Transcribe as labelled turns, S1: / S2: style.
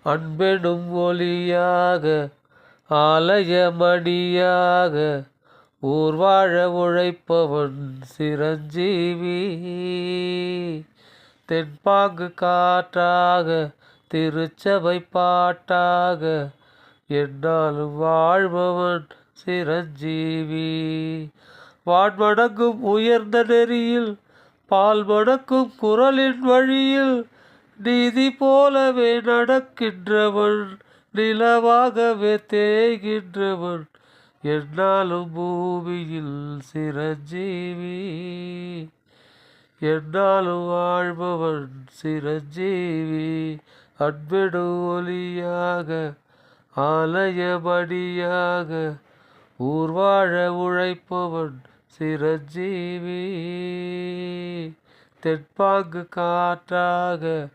S1: அன்பெனும் ஒளியாக ஆலயமணியாக ஊர்வாழ உழைப்பவன் சிரஞ்சீவி. தென்பாங்கு காற்றாக திருச்சபை பாட்டாக என்னாலும் வாழ்பவன் சிரஞ்சீவி. வான்மடங்கும் உயர்ந்த நெறியில் பால் மணக்கும் குரலின் வழியில் நீதி போலவே நடக்கின்றவன் நிலவாகவே தேய்கின்றவன் என்னாலும் பூமியில் சிரஞ்சீவி. என்னாலும் வாழ்பவன் சிரஞ்சீவி. அன்பெடு ஒளியாக ஆலயமணியாக ஊர்வாழ உழைப்பவன் சிரஞ்சீவி. தென்பாங்கு காற்றாக